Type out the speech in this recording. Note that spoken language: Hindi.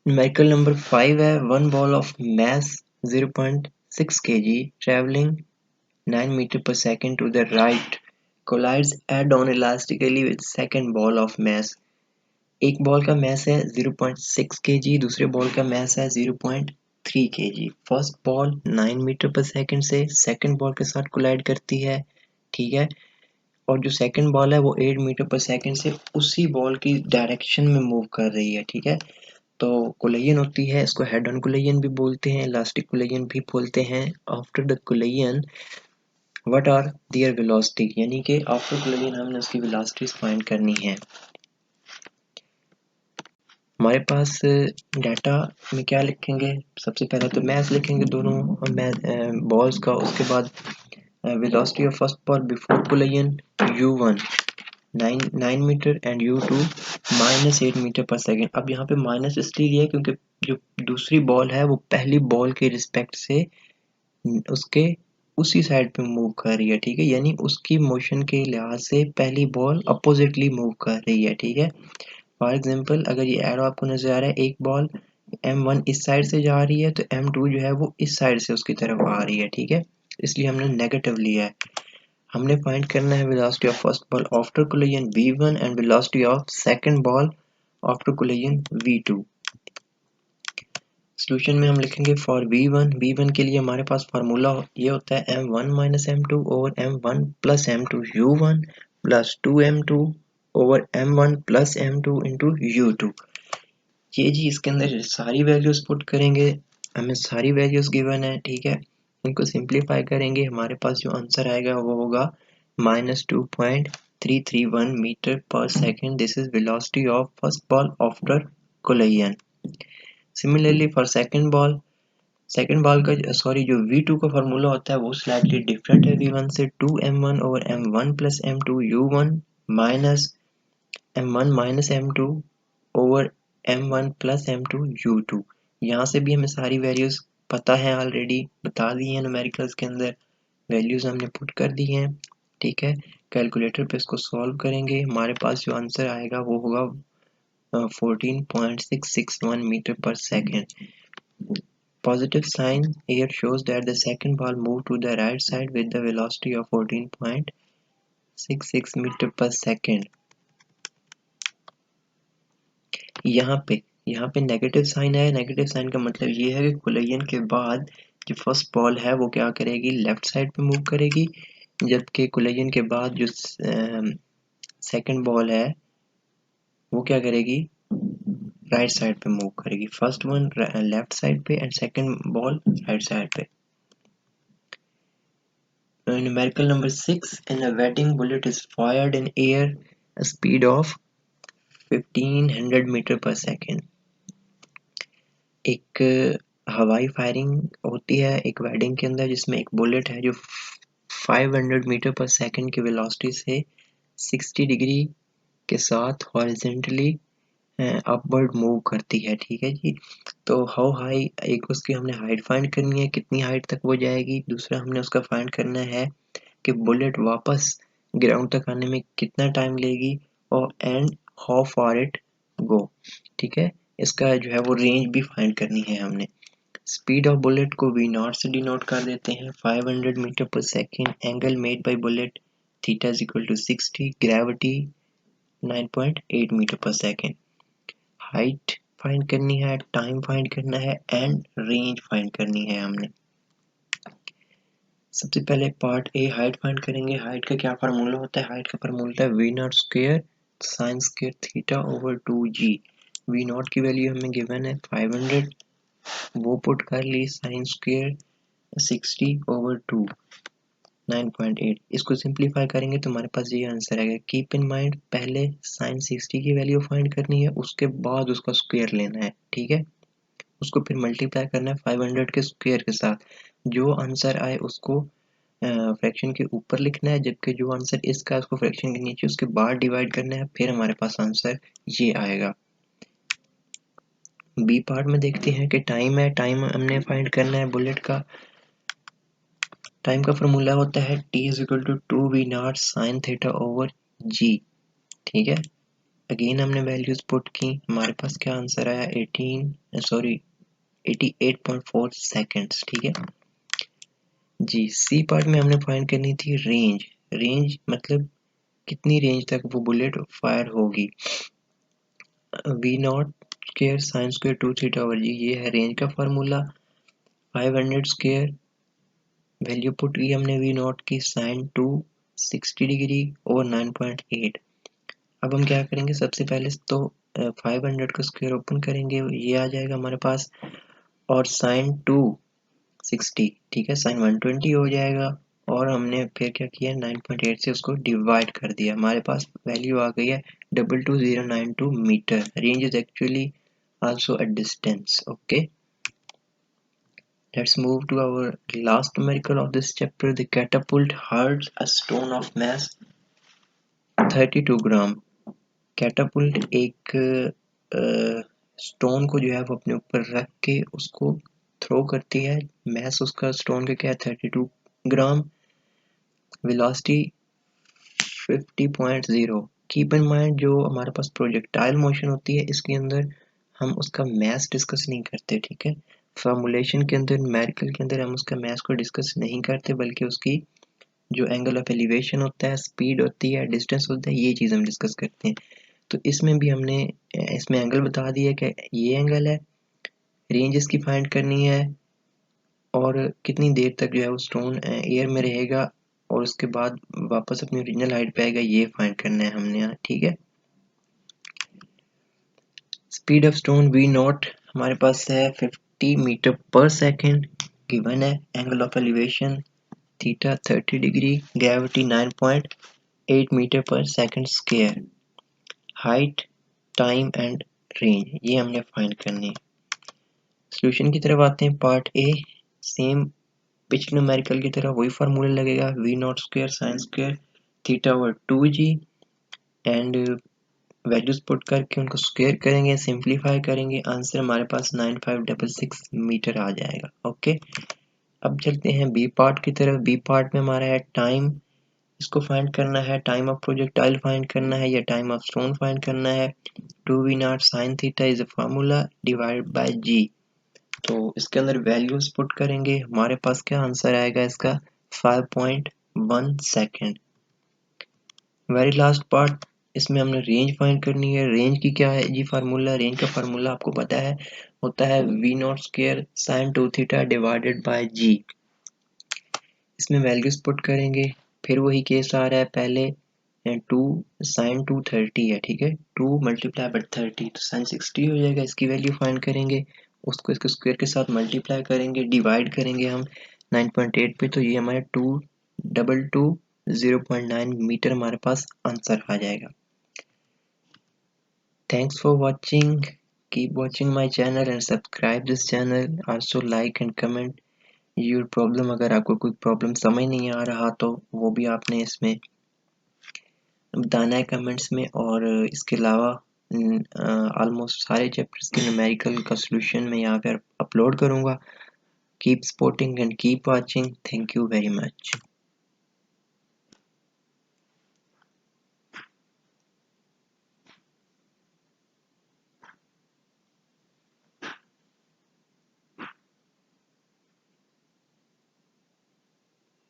न्यूमेरिकल नंबर 5 है, one ball of mass 0.6 kg traveling 9 meter per second to the right collides head on elastically with second ball of mass। एक बॉल का mass है 0.6 kg, दूसरे बॉल का mass है 0.3 kg। फर्स्ट बॉल 9 मीटर पर सेकंड से सेकंड बॉल के साथ कोलाइड करती है, ठीक है, और जो सेकंड बॉल है वो 8 मीटर पर सेकंड से उसी बॉल की डायरेक्शन में मूव कर रही है, ठीक है। तो कोलिजन होती है, इसको हेड ऑन कोलिजन भी बोलते हैं, इलास्टिक कोलिजन भी बोलते हैं। After the collision what are their velocity, यानी कि आफ्टर कोलिजन हमने उसकी वेलोसिटीज फाइंड करनी है। हमारे पास डाटा में क्या लिखेंगे, सबसे पहले तो मैथ लिखेंगे दोनों बॉल्स का, उसके बाद velocity of first ball before collision u1 9 metre and u2 -8 metre per second. अब यहाँ पे माइनस इसलिए लिया है क्योंकि जो दूसरी बॉल है वो पहली बॉल के रिस्पेक्ट से उसके उसी साइड पे मूव कर रही है, ठीक है, यानी उसकी मोशन के लिहाज से पहली बॉल अपोजिटली मूव कर रही है, ठीक है। फॉर एग्जांपल अगर ये एरो आपको नजर आ रहा है, एक बॉल m1 इस साइड से जा रही है तो m2 जो है वो इस साइड से उसकी तरफ आ रही है, ठीक है, इसलिए हमने नेगेटिव लिया है। हमने फाइंड करना है velocity of first ball after collision v1 and velocity of second ball after collision v2। Solution में हम लिखेंगे फॉर v1 के लिए हमारे पास फार्मूला ये होता है m1 minus m2 over m1 plus m2 u1 plus 2m2 over m1 plus m2 into u2। ये जी इसके अंदर सारी वैल्यूज पुट करेंगे, हमें सारी वैल्यूज गिवन है, ठीक है, इनको सिंप्लीफाई करेंगे, हमारे पास जो आंसर आएगा वो होगा -2.331 metre per second. This is velocity of first ball after collision. Similarly for second ball का सॉरी जो v2 का फार्मूला होता है वो स्लाइटली डिफरेंट है v1 से, 2m1 over m1 plus m2 u1 minus m1 minus m2 over m1 plus m2 u2। यहाँ से भी हमें सारी वैल्यूज पता है, ऑलरेडी बता दी है न्यूमेरिकल्स के अंदर, वैल्यूज हमने पुट कर दी हैं, ठीक है। कैलकुलेटर पे इसको सॉल्व करेंगे, हमारे पास जो आंसर आएगा वो होगा 14.661 metre per second. Positive sign here shows that the second ball moved to the right side with the velocity of 14.66 metre per second. यहाँ पे नेगेटिव साइन है, नेगेटिव साइन का मतलब ये है कि कोलिजन के बाद जो फर्स्ट बॉल है वो क्या करेगी, लेफ्ट साइड पे मूव करेगी, जबकि कोलिजन के बाद जो सेकंड बॉल है वो क्या करेगी, राइट साइड पे मूव करेगी। फर्स्ट वन लेफ्ट साइड पे and second ball right side पे। Numerical number 6, in a wedding bullet is fired in air a speed of 1500 metre per second. एक हवाई फायरिंग होती है एक वेडिंग के अंदर जिसमें एक बुलेट है जो 500 मीटर पर सेकेंड की वेलोसिटी से 60 डिग्री के साथ हॉरिजॉन्टली अपवर्ड मूव करती है, ठीक है जी। तो हाउ हाई, एक उसकी हमने हाइट फाइंड करनी है, कितनी हाइट तक वो जाएगी, दूसरा हमने उसका फाइंड करना है कि बुलेट वापस ग्राउंड तक आने में कितना टाइम लेगी, और and how far it go, ठीक है, इसका जो है वो रेंज भी फाइंड करनी है हमने। स्पीड ऑफ बुलेट को वी नॉट से डिनोट कर देते हैं, 500 metre per second, angle made by bullet theta is equal to 60, gravity 9.8 metre per second. Height find करनी है, टाइम फाइंड करना है एंड रेंज फाइंड करनी है हमने। सबसे पहले पार्ट ए हाइट फाइंड करेंगे। हाइट का क्या फार्मूला होता है, हाइट का फार्मूला होता है v not square sine square theta over 2g। V not की वैल्यू हमें गिवन है 500, वो पुट कर ली, साइन स्क्वायर 60 ओवर 2 9.8, इसको सिंप्लीफाई करेंगे तो हमारे पास ये आंसर आएगा। कीप इन माइंड पहले साइन 60 की वैल्यू फाइंड करनी है, उसके बाद उसका स्क्वायर लेना है, ठीक है, उसको फिर मल्टीप्लाई करना है 500 के स्क्वायर के साथ, जो आंसर आए उसको फ्रैक्शन के ऊपर लिखना है, जबकि जो आंसर इसका उसको फ्रैक्शन के नीचे उसके बाद डिवाइड करना है, फिर हमारे पास आंसर ये आएगा। बी पार्ट में देखते हैं कि टाइम है, टाइम हमने फाइंड करना है बुलेट का। टाइम का फॉर्मूला होता है t is equal to 2 v not sine theta over g, ठीक है, अगेन हमने वैल्यूज पुट की, हमारे पास क्या आंसर आया 88.4 सेकेंड्स। ठीक है जी। सी पार्ट में हमने फाइंड करनी थी रेंज। रेंज मतलब कितनी रेंज तक वो बुलेट फायर होगी। V not square sine square 2 theta over g, ये है रेंज का फार्मूला। 500 स्क्वायर वैल्यू पुट की हमने वी नॉट की साइन 2 60 डिग्री और 9.8। अब हम क्या करेंगे, सबसे पहले तो 500 का स्क्वायर ओपन करेंगे, ये आ जाएगा हमारे पास, और साइन 2 60, ठीक है, साइन 120 हो जाएगा। और हमने फिर क्या किया, 9.8 से उसको डिवाइड कर दिया, हमारे पास वैल्यू आ गई है 22092 metre. Range is actually also a distance. Okay, let's move to our last numerical of this chapter. The catapult hurls a stone of mass 32 gram. Catapult एक स्टोन को जो है वो अपने ऊपर रख के उसको थ्रो करती है। मैस उसका स्टोन का क्या है, 32 ग्राम। वेलोसिटी 50.0। कीप इन माइंड, जो हमारे पास प्रोजेक्टाइल मोशन होती है इसके अंदर हम उसका मैस डिस्कस नहीं करते। ठीक है, फॉर्मूलेशन के अंदर, न्यूमेरिकल के अंदर हम उसका मैस को डिस्कस नहीं करते, बल्कि उसकी जो एंगल ऑफ एलिवेशन होता है, स्पीड होती है, डिस्टेंस होता है, ये चीज़ हम डिस्कस करते हैं। तो इसमें भी हमने इसमें एंगल बता दिया कि ये एंगल है, रेंज इसकी फाइंड करनी है, और कितनी देर तक जो है वो स्टोन एयर में रहेगा और उसके बाद वापस अपनी ओरिजिनल हाइट पे आएगा, ये फाइंड करना है हमने यहाँ। ठीक है, speed of stone v naught हमारे पास है 50 मीटर पर सेकेंड गिवन है। Angle of elevation theta 30 degree, gravity 9.8 metre per second square, height, time and range, ये हमने फाइंड करनी है। सॉल्यूशन की तरफ आते हैं। पार्ट ए, सेम पिछले न्यूमेरिकल की तरह वही फार्मूला लगेगा, v not square sine square theta over 2g, and values put करके उनको स्क्वायर करेंगे, सिंप्लीफाई करेंगे, आंसर हमारे पास 9566 मीटर आ जाएगा। ओके, अब चलते हैं बी पार्ट की तरफ। बी पार्ट में हमारा है टाइम, इसको फाइंड करना है, टाइम ऑफ प्रोजेक्टाइल फाइंड करना है या टाइम ऑफ स्टोन फाइंड करना है। 2v naught sine theta is a formula divide by g. तो इसके अंदर वैल्यूज पुट करेंगे, हमारे पास क्या आंसर आएगा इसका, 5.1 सेकेंड। वेरी लास्ट पार्ट, इसमें हमने रेंज फाइंड करनी है। रेंज की क्या है जी फार्मूला, रेंज का फार्मूला आपको पता है, होता है v not square sine 2 theta divided by g. इसमें वैल्यूज पुट करेंगे, फिर वही केस आ रहा है, पहले 2 साइन 2 30 है, ठीक है, 2 मल्टीप्लाई बाय 30 तो साइन 60 हो जाएगा, इसकी वैल्यू फाइंड करेंगे, उसको इसके स्क्वायर के साथ मल्टीप्लाई करेंगे, डिवाइड करेंगे हम 9.8 पे, तो ये हमारे 222 मीटर हमारे पास आंसर आ जाएगा। Thanks for watching, keep watching my channel and subscribe this channel, also like and comment your problem. अगर आपको कोई प्रॉब्लम समझ नहीं आ रहा तो वो भी आपने इसमें बताना है कमेंट्स में। और इसके अलावा ऑलमोस्ट सारे चैप्टर्स के न्यूमेरिकल का सॉल्यूशन मैं यहाँ पर अपलोड करूँगा। Keep supporting and keep watching, thank you very much.